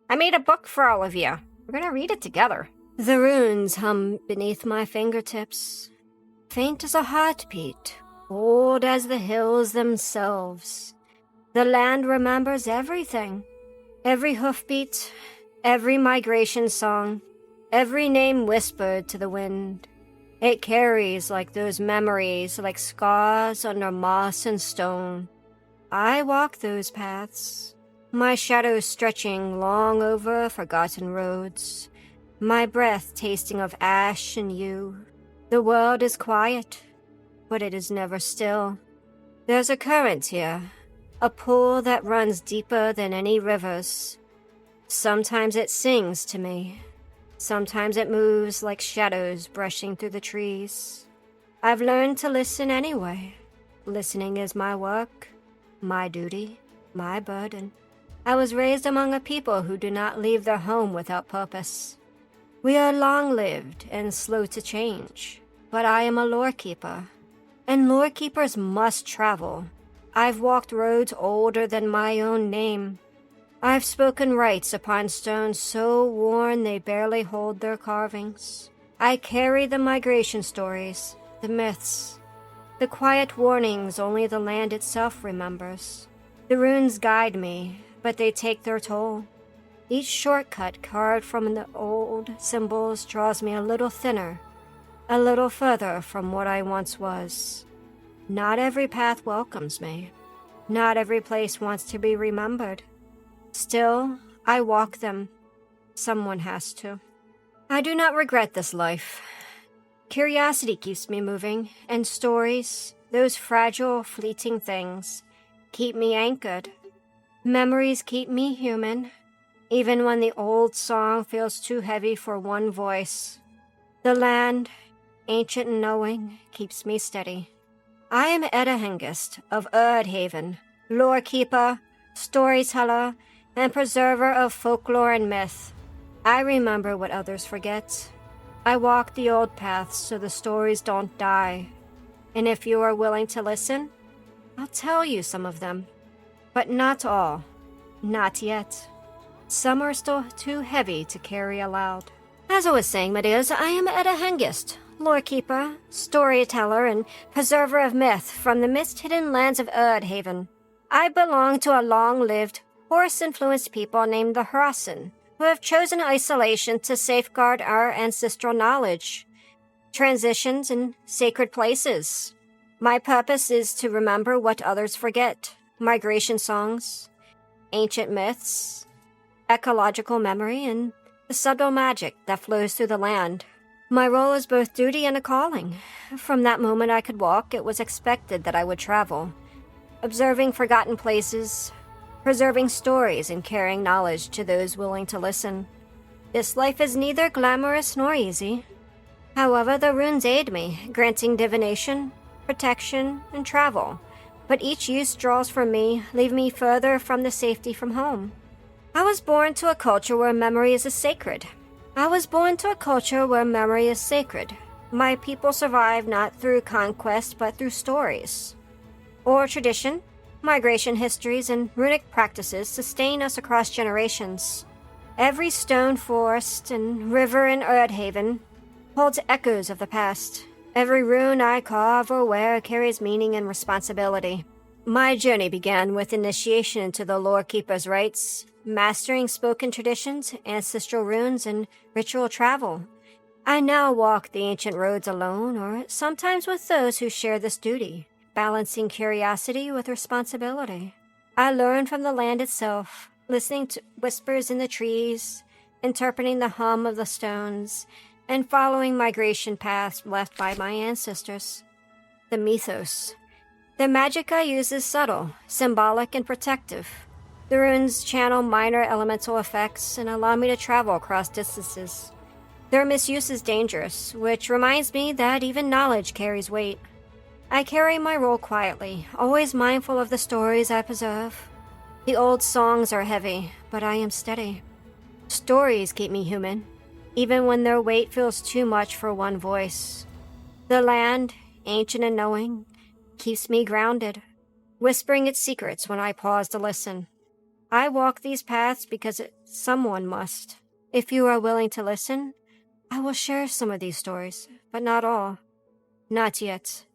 I made a book for all of you. We're gonna read it together. The runes hum beneath my fingertips, faint as a heartbeat, old as the hills themselves. The land remembers everything. Every hoofbeat, every migration song, every name whispered to the wind. It carries like those memories, like scars under moss and stone. I walk those paths, my shadow stretching long over forgotten roads, my breath tasting of ash and yew. The world is quiet, but it is never still. There's a current here, a pool that runs deeper than any rivers. Sometimes it sings to me. Sometimes it moves like shadows brushing through the trees. I've learned to listen anyway. Listening is my work, my duty, my burden. I was raised among a people who do not leave their home without purpose. We are long-lived and slow to change, but I am a lore keeper, and lore keepers must travel. I've walked roads older than my own name. I've spoken rites upon stones so worn they barely hold their carvings. I carry the migration stories, the myths, the quiet warnings only the land itself remembers. The runes guide me, but they take their toll. Each shortcut carved from the old symbols draws me a little thinner, a little further from what I once was. Not every path welcomes me. Not every place wants to be remembered. Still, I walk them. Someone has to. I do not regret this life. Curiosity keeps me moving, and stories, those fragile, fleeting things, keep me anchored. Memories keep me human, even when the old song feels too heavy for one voice. The land, ancient and knowing, keeps me steady. I am Edda Hengist of Erdhaven, lore keeper, storyteller, and preserver of folklore and myth. I remember what others forget. I walk the old paths so the stories don't die. And if you are willing to listen, I'll tell you some of them. But not all. Not yet. Some are still too heavy to carry aloud. As I was saying, my dears, I am Edda Hengist, lore keeper, storyteller, and preserver of myth from the mist-hidden lands of Erdhaven. I belong to a long-lived, horse-influenced people named the Hrasin, who have chosen isolation to safeguard our ancestral knowledge, transitions, and sacred places. My purpose is to remember what others forget: migration songs, ancient myths, ecological memory, and the subtle magic that flows through the land. My role is both duty and a calling. From that moment I could walk, it was expected that I would travel, observing forgotten places, preserving stories, and carrying knowledge to those willing to listen. This life is neither glamorous nor easy. However, the runes aid me, granting divination, protection, and travel. But each use draws from me, leaving me further from the safety from home. I was born to a culture where memory is sacred. My people survive not through conquest, but through stories. Oral tradition, migration histories, and runic practices sustain us across generations. Every stone forest and river in Erdhaven holds echoes of the past. Every rune I carve or wear carries meaning and responsibility. My journey began with initiation into the lore keeper's rites, mastering spoken traditions, ancestral runes, and ritual travel. I now walk the ancient roads alone, or sometimes with those who share this duty, balancing curiosity with responsibility. I learn from the land itself, listening to whispers in the trees, interpreting the hum of the stones, and following migration paths left by my ancestors. The Mythos. The magic I use is subtle, symbolic, and protective. The runes channel minor elemental effects and allow me to travel across distances. Their misuse is dangerous, which reminds me that even knowledge carries weight. I carry my role quietly, always mindful of the stories I preserve. The old songs are heavy, but I am steady. Stories keep me human, even when their weight feels too much for one voice. The land, ancient and knowing, keeps me grounded, whispering its secrets when I pause to listen. I walk these paths because someone must. If you are willing to listen, I will share some of these stories, but not all. Not yet.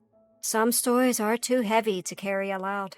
Some stories are too heavy to carry aloud.